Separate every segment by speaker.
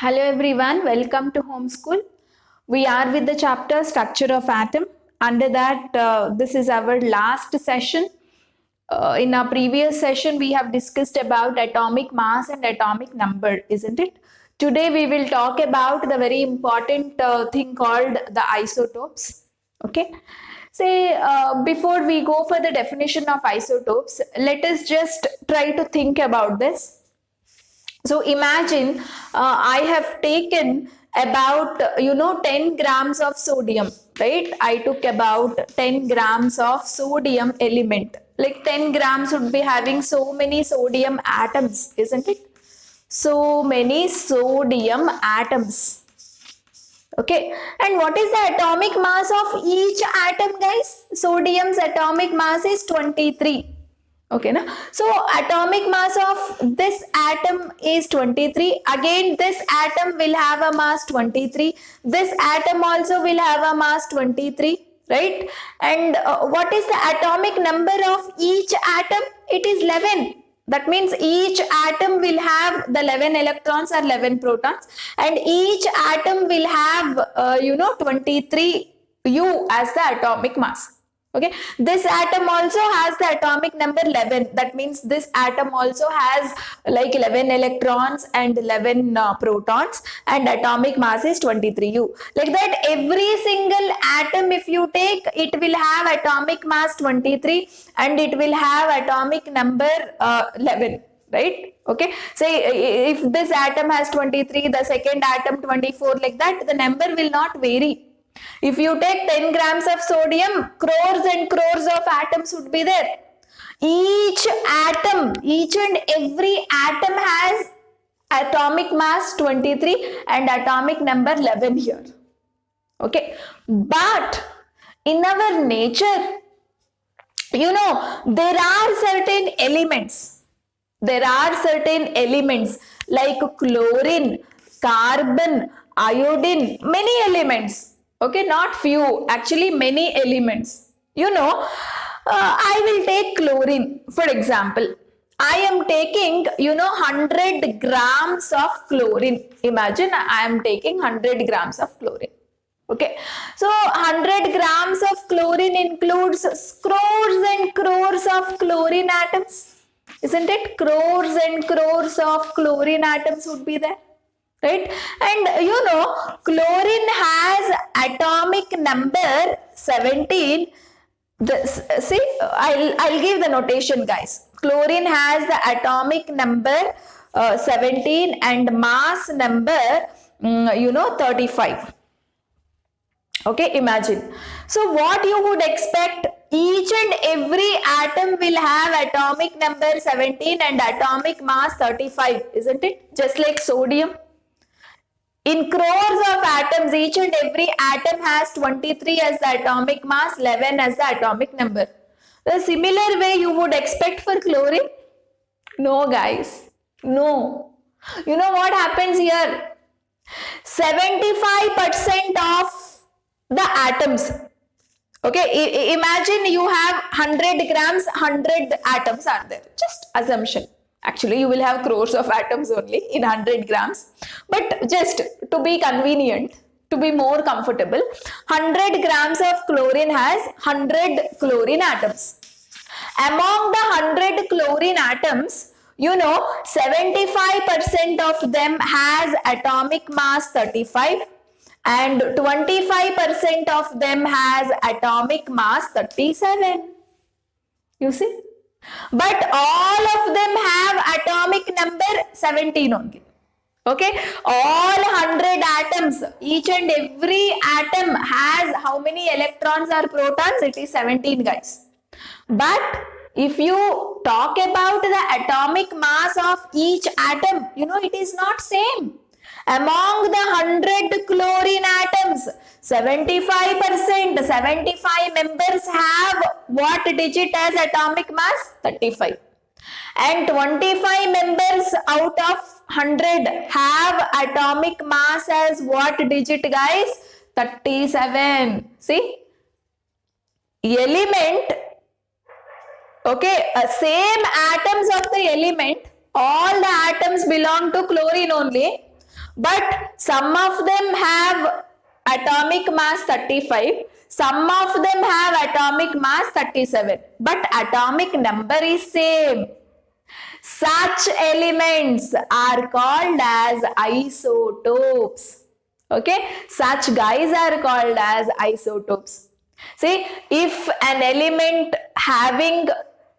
Speaker 1: Hello everyone, welcome to Homeschool. We are with the chapter Structure of Atom. Under that, this is our last session. In our previous session, we have discussed about atomic mass and atomic number, isn't it? Today we will talk about the very important thing called the isotopes. Okay. Say, before we go for the definition of isotopes, let us just try to think about this. So imagine I have taken about 10 grams of sodium, right? I took about 10 grams of sodium element. Like 10 grams would be having so many sodium atoms, isn't it? So many sodium atoms. Okay, and what is the atomic mass of each atom, guys? Sodium's atomic mass is 23. Okay, na? So atomic mass of this atom is 23. Again, this atom will have a mass 23. This atom also will have a mass 23, right? And what is the atomic number of each atom? It is 11. That means each atom will have the 11 electrons or 11 protons, and each atom will have 23 U as the atomic mass. Okay, this atom also has the atomic number 11. That means this atom also has like 11 electrons and 11 protons, and atomic mass is 23U. Like that, every single atom, if you take, it will have atomic mass 23 and it will have atomic number 11. Right? Okay. Say if this atom has 23, the second atom 24, like that, the number will not vary. If you take 10 grams of sodium, crores and crores of atoms would be there. Each atom, each and every atom has atomic mass 23 and atomic number 11 here. Okay. But in our nature, there are certain elements. There are certain elements like chlorine, carbon, iodine, many elements. Okay, not few, actually many elements. I will take chlorine, for example. I am taking, 100 grams of chlorine. Imagine I am taking 100 grams of chlorine. Okay, so 100 grams of chlorine includes crores and crores of chlorine atoms. Isn't it? Crores and crores of chlorine atoms would be there. Right? And chlorine has atomic number 17. See, I'll give the notation, guys. Chlorine has the atomic number 17 and mass number 35. Okay, imagine. So what you would expect, each and every atom will have atomic number 17 and atomic mass 35, isn't it? Just like sodium. In crores of atoms, each and every atom has 23 as the atomic mass, 11 as the atomic number. The similar way you would expect for chlorine? No, guys. No. You know what happens here? 75% of the atoms. Okay, imagine you have 100 grams, 100 atoms are there. Just assumption. Actually, you will have crores of atoms only in 100 grams. But just to be convenient, to be more comfortable, 100 grams of chlorine has 100 chlorine atoms. Among the 100 chlorine atoms, 75% of them has atomic mass 35 and 25% of them has atomic mass 37. You see? But all of them have atomic number 17 only. Okay, all 100 atoms, each and every atom has how many electrons or protons? It is 17, guys. But if you talk about the atomic mass of each atom, it is not same. Among the 100 chlorine atoms, 75%, 75 members have what digit as atomic mass? 35. And 25 members out of 100 have atomic mass as what digit, guys? 37. See? Element, okay, same atoms of the element, all the atoms belong to chlorine only. but some of them have atomic mass 35, some of them have atomic mass 37, but atomic number is same. Such elements are called as isotopes. Okay, such guys are called as isotopes. See, if an element having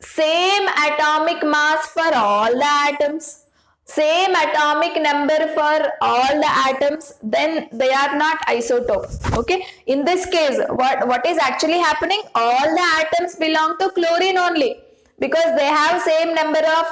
Speaker 1: same atomic mass for all the atoms, same atomic number for all the atoms, then they are not isotopes. Okay, in this case, what is actually happening? All the atoms belong to chlorine only, because they have same number of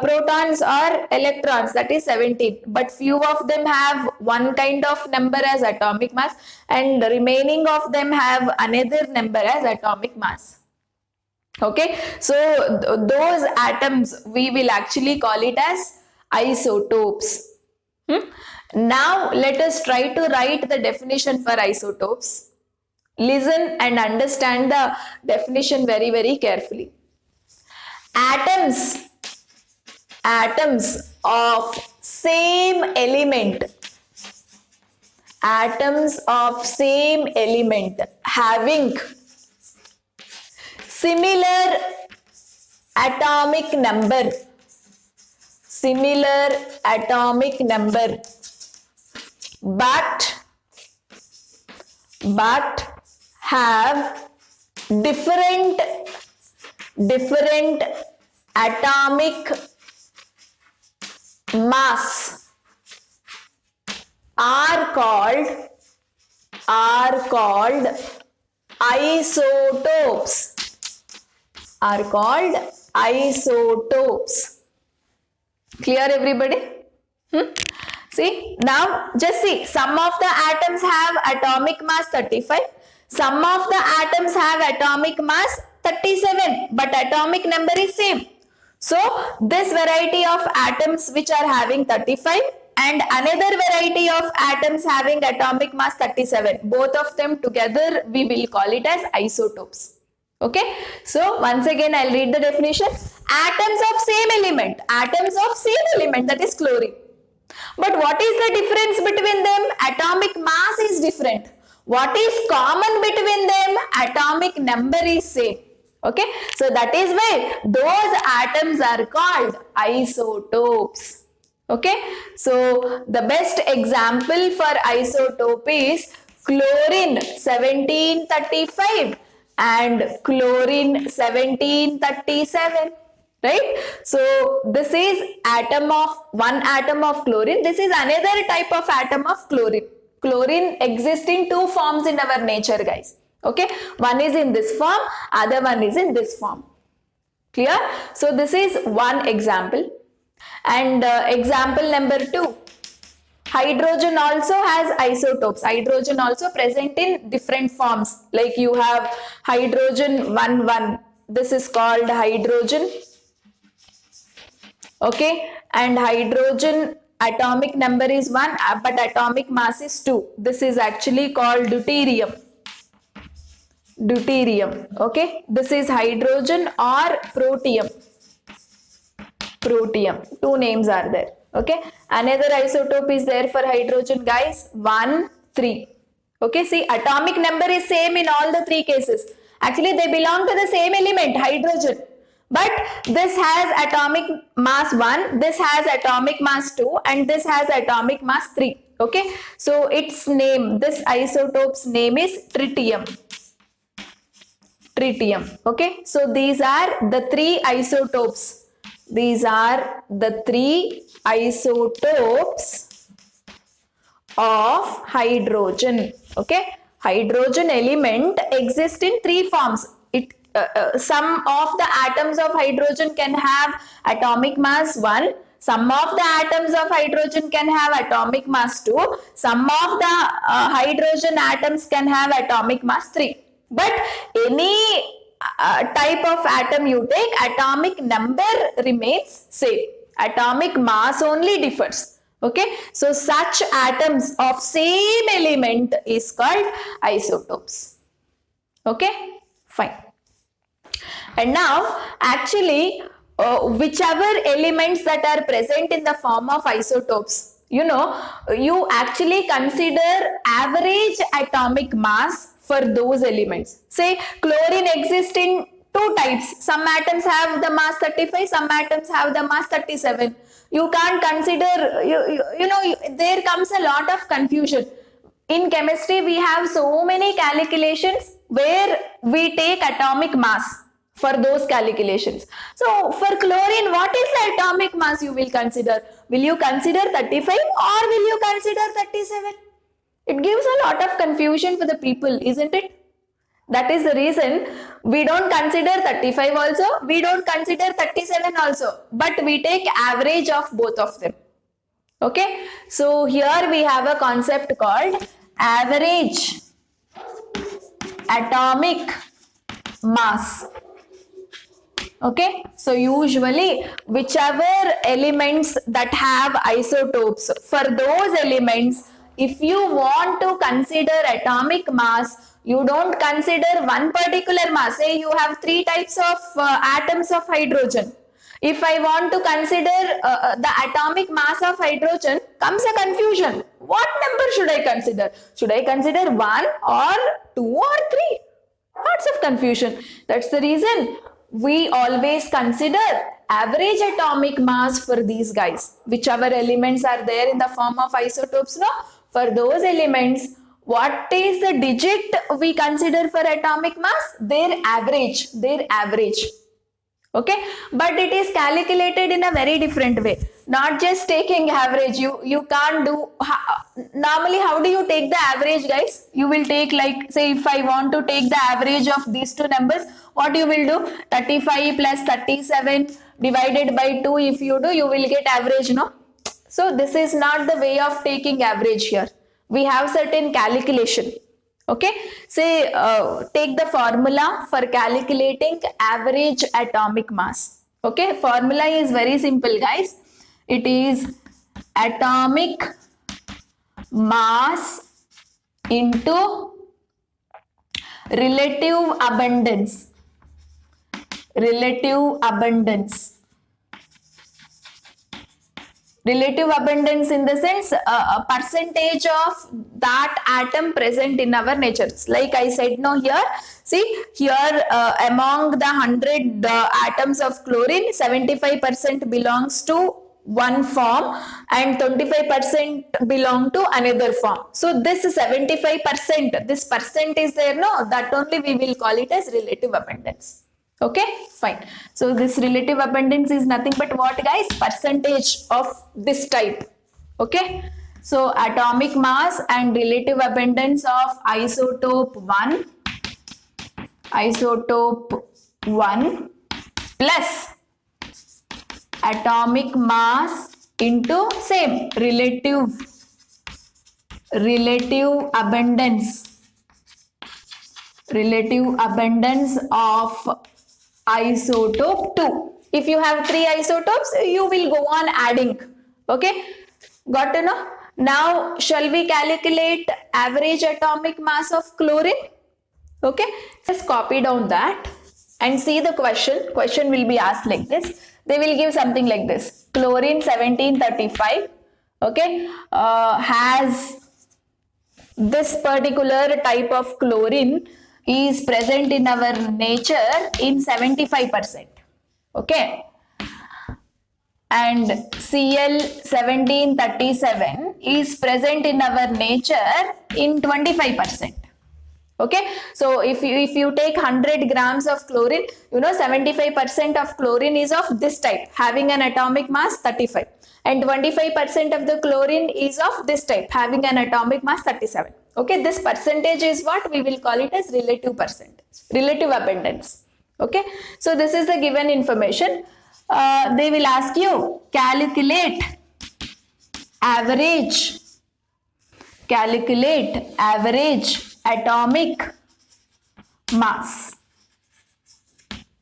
Speaker 1: protons or electrons, that is 17, but few of them have one kind of number as atomic mass and the remaining of them have another number as atomic mass. Okay, so those atoms we will actually call it as isotopes. Now let us try to write the definition for isotopes. Listen and understand the definition very, very carefully. Atoms of same element, atoms of same element having similar atomic number, but have different atomic mass are called isotopes. Clear, everybody? See, now just see, some of the atoms have atomic mass 35, some of the atoms have atomic mass 37, but atomic number is same. So this variety of atoms which are having 35 and another variety of atoms having atomic mass 37, both of them together we will call it as isotopes. Okay, so once again I'll read the definition. Atoms of same element, that is chlorine. But what is the difference between them? Atomic mass is different. What is common between them? Atomic number is same. Okay, so that is why those atoms are called isotopes. Okay, so the best example for isotope is chlorine 1735 and chlorine 1737. Right? So this is one atom of chlorine. This is another type of atom of chlorine. Chlorine exists in two forms in our nature, guys. Okay, one is in this form, other one is in this form. Clear? So this is one example. And example number 2. Hydrogen also has isotopes. Hydrogen also present in different forms. Like you have hydrogen 1,1. This is called hydrogen. Okay, and hydrogen atomic number is 1, but atomic mass is 2. This is actually called deuterium. Okay, this is hydrogen or protium. Two names are there. Okay, another isotope is there for hydrogen, guys, 1, 3. Okay, see, atomic number is same in all the 3 cases. Actually, they belong to the same element, hydrogen. But this has atomic mass 1, this has atomic mass 2, and this has atomic mass 3. Okay, so its name, this isotope's name is tritium. Okay, so these are the 3 isotopes. Of hydrogen. Okay, hydrogen element exists in 3 forms. Some of the atoms of hydrogen can have atomic mass 1, some of the atoms of hydrogen can have atomic mass 2, some of the hydrogen atoms can have atomic mass 3. But any type of atom you take, atomic number remains same. Atomic mass only differs. Okay, so such atoms of same element is called isotopes. Okay, fine. And now actually whichever elements that are present in the form of isotopes, you actually consider average atomic mass for those elements. Say chlorine exists in two types. Some atoms have the mass 35, some atoms have the mass 37. You can't consider, there comes a lot of confusion. In chemistry, we have so many calculations where we take atomic mass for those calculations. So for chlorine, what is the atomic mass you will consider? Will you consider 35 or will you consider 37? It gives a lot of confusion for the people, isn't it? That is the reason we don't consider 35 also, we don't consider 37 also, but we take average of both of them. Okay, so here we have a concept called average atomic mass. Okay, so usually whichever elements that have isotopes, for those elements, if you want to consider atomic mass, you don't consider one particular mass. Say you have three types of atoms of hydrogen. If I want to consider the atomic mass of hydrogen, comes a confusion. What number should I consider? Should I consider 1 or 2 or 3? Lots of confusion. That's the reason we always consider average atomic mass for these guys. Whichever elements are there in the form of isotopes, no? For those elements, what is the digit we consider for atomic mass? Their average. Okay, but it is calculated in a very different way, not just taking average. You can't do normally. How do you take the average, guys? You will take, like, say if I want to take the average of these two numbers, what you will do? 35 plus 37 divided by 2. If you do, you will get average, no? So this is not the way of taking average here. We have certain calculation. Okay, say take the formula for calculating average atomic mass. Okay, formula is very simple, guys. It is atomic mass into relative abundance. Relative abundance in the sense a percentage of that atom present in our nature. Like I said, no, here, see, here among the 100 atoms of chlorine, 75% belongs to one form and 25% belong to another form. So this 75%, this percent is there, no, that only we will call it as relative abundance. Okay, fine. So this relative abundance is nothing but what, guys? Percentage of this type. Okay, so atomic mass and relative abundance of isotope 1 plus atomic mass into same relative abundance of isotope 2. If you have 3 isotopes, you will go on adding. Okay, got to know? Now, shall we calculate average atomic mass of chlorine? Okay, just copy down that and see the question. Question will be asked like this. They will give something like this. Chlorine 1735, okay, has this particular type of chlorine is present in our nature in 75%. Okay, and Cl 1737 is present in our nature in 25%. Okay, so if you take 100 grams of chlorine, 75% of chlorine is of this type, having an atomic mass 35, and 25% of the chlorine is of this type, having an atomic mass 37. Okay, this percentage is what we will call it as relative abundance. Okay, so this is the given information. They will ask you calculate average atomic mass.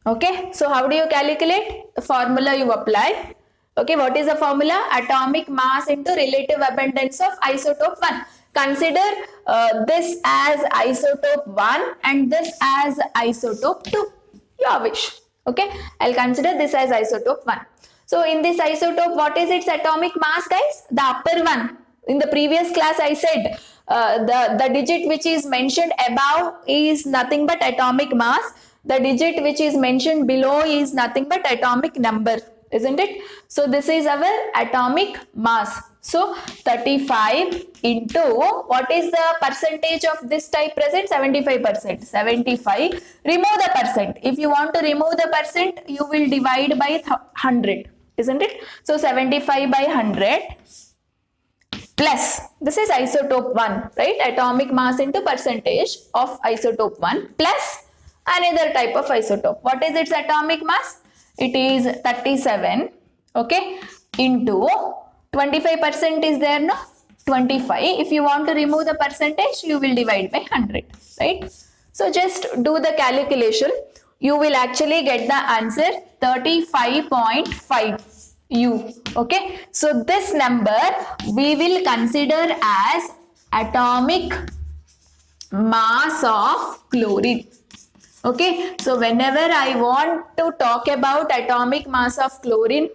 Speaker 1: Okay, so how do you calculate? The formula you apply. Okay, what is the formula? Atomic mass into relative abundance of isotope 1. Consider this as isotope 1 and this as isotope 2. Your wish. Okay, I'll consider this as isotope 1. So in this isotope, what is its atomic mass, guys? The upper one. In the previous class, I said the digit which is mentioned above is nothing but atomic mass. The digit which is mentioned below is nothing but atomic number, isn't it? So this is our atomic mass. So 35 into, what is the percentage of this type present? 75%. 75. Remove the percent. If you want to remove the percent, you will divide by 100, isn't it? So 75 by 100 plus, this is isotope 1, right? Atomic mass into percentage of isotope 1 plus another type of isotope. What is its atomic mass? It is 37, okay, into 25% is there, no? 25. If you want to remove the percentage, you will divide by 100, right? So just do the calculation. You will actually get the answer 35.5 U. Okay. So this number we will consider as atomic mass of chlorine. Okay. So whenever I want to talk about atomic mass of chlorine,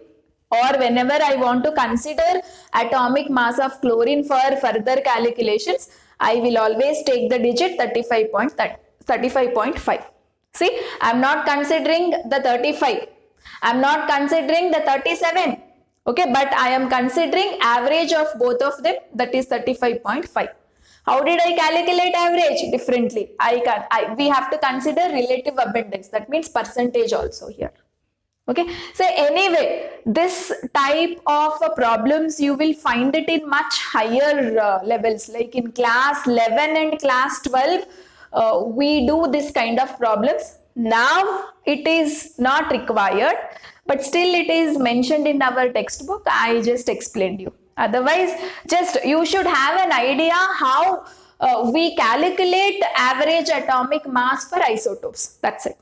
Speaker 1: or whenever I want to consider atomic mass of chlorine for further calculations, I will always take the digit 35.5. See, I am not considering the 35. I am not considering the 37. Okay, but I am considering average of both of them, that is 35.5. How did I calculate average? Differently. We have to consider relative abundance. That means percentage also here. Okay, so anyway, this type of problems you will find it in much higher levels, like in class 11 and class 12. We do this kind of problems. Now it is not required, but still it is mentioned in our textbook. I just explained you. Otherwise, just you should have an idea how we calculate average atomic mass for isotopes. That's it.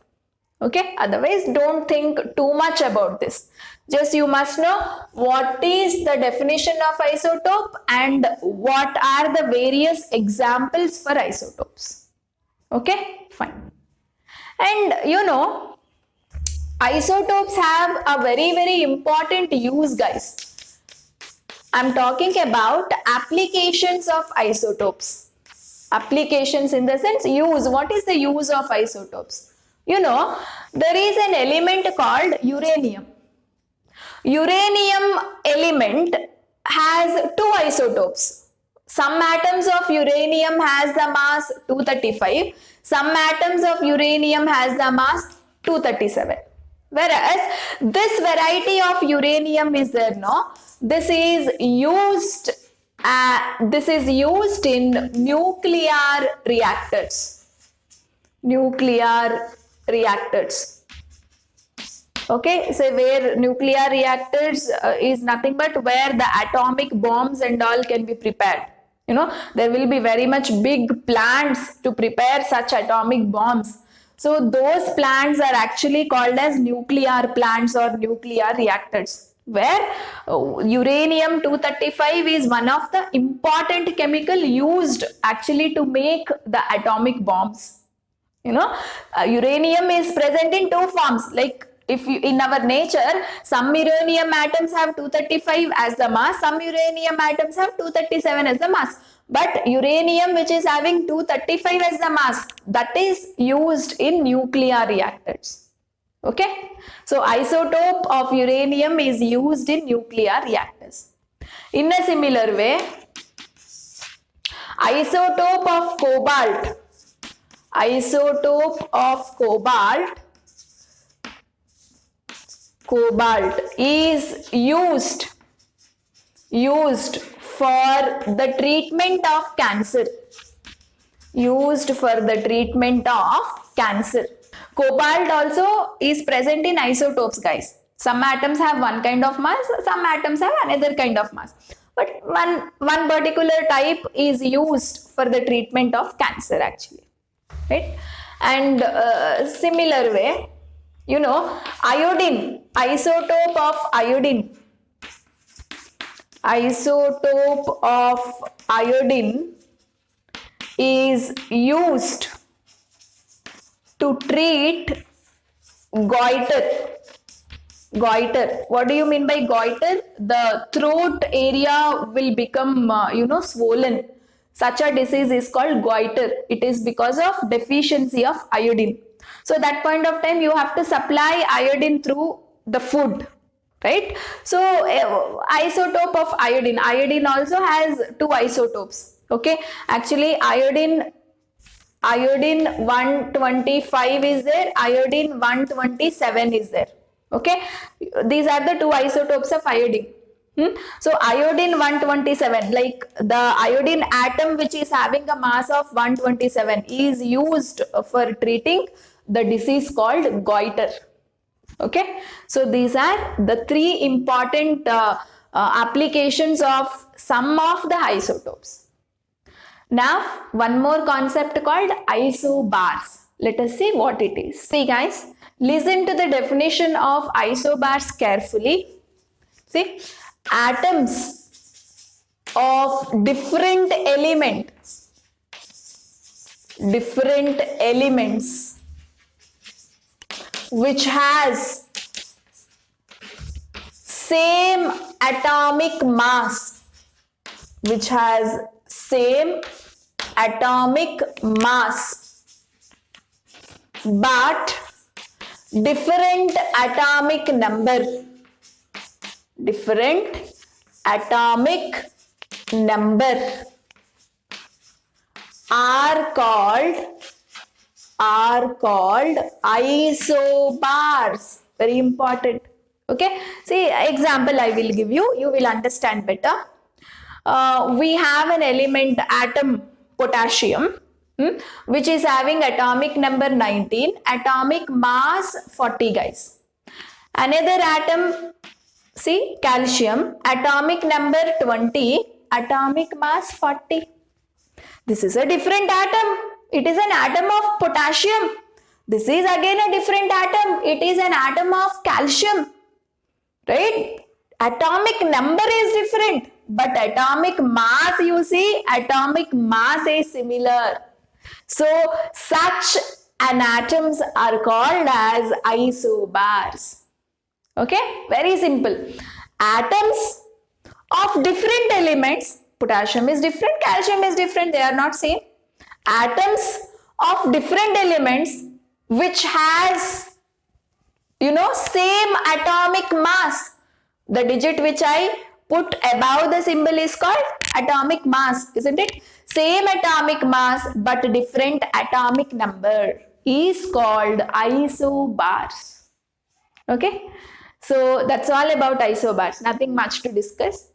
Speaker 1: Okay, otherwise don't think too much about this. Just you must know what is the definition of isotope and what are the various examples for isotopes. Okay, fine. And you know, isotopes have a very important use, guys. I'm talking about applications of isotopes. Applications in the sense use. What is the use of isotopes? You know, there is an element called uranium. Uranium element has two isotopes. Some atoms of uranium has the mass 235. Some atoms of uranium has the mass 237. Whereas this variety of uranium is there, no? This is used in nuclear reactors. Nuclear reactors. Okay, so where nuclear reactors is nothing but where the atomic bombs and all can be prepared. You know, there will be very much big plants to prepare such atomic bombs. So those plants are actually called as nuclear plants or nuclear reactors, where uranium 235 is one of the important chemical used actually to make the atomic bombs. You know, uranium is present in two forms. Like if you, in our nature, some uranium atoms have 235 as the mass, some uranium atoms have 237 as the mass. But uranium which is having 235 as the mass, that is used in nuclear reactors. Okay, so isotope of uranium is used in nuclear reactors. In a similar way, isotope of cobalt. Isotope of cobalt is used for the treatment of cancer. Used for the treatment of cancer. Cobalt also is present in isotopes, guys. Some atoms have one kind of mass, some atoms have another kind of mass. But one particular type is used for the treatment of cancer actually. Right? And similar way, you know, iodine, isotope of iodine. Isotope of iodine is used to treat goiter. Goiter. What do you mean by goiter? The throat area will become, swollen. Such a disease is called goiter. It is because of deficiency of iodine. So at that point of time, you have to supply iodine through the food, right? So isotope of iodine. Iodine also has two isotopes. Okay, actually iodine 125 is there, iodine 127 is there. Okay, these are the two isotopes of iodine. So iodine 127, like the iodine atom which is having a mass of 127 is used for treating the disease called goiter. Okay, so these are the three important applications of some of the isotopes. Now, one more concept called isobars. Let us see what it is. See guys, listen to the definition of isobars carefully. See, atoms of different elements which has same atomic mass, but different atomic number are called isobars. Very important. Okay, see example I will give you, you will understand better. We have an element atom potassium, which is having atomic number 19, atomic mass 40 guys. Another atom, see calcium, atomic number 20, atomic mass 40. This is a different atom. It is an atom of potassium. This is again a different atom. It is an atom of calcium, right? Atomic number is different, but atomic mass, you see, atomic mass is similar. So such atoms are called as isobars. Okay, very simple. Atoms of different elements, potassium is different, calcium is different, they are not same. Atoms of different elements which has, same atomic mass. The digit which I put above the symbol is called atomic mass, isn't it? Same atomic mass but different atomic number is called isobars. Okay, so that's all about isobars. Nothing much to discuss.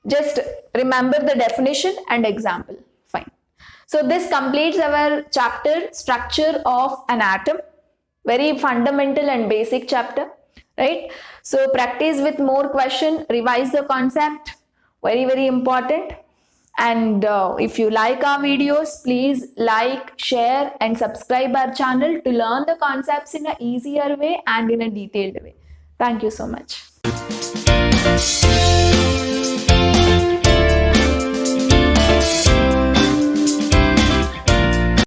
Speaker 1: Just remember the definition and example. Fine. So this completes our chapter, structure of an atom. Very fundamental and basic chapter, right? So practice with more question, revise the concept. Very, very important. And if you like our videos, please like, share and subscribe our channel to learn the concepts in an easier way and in a detailed way. Thank you so much.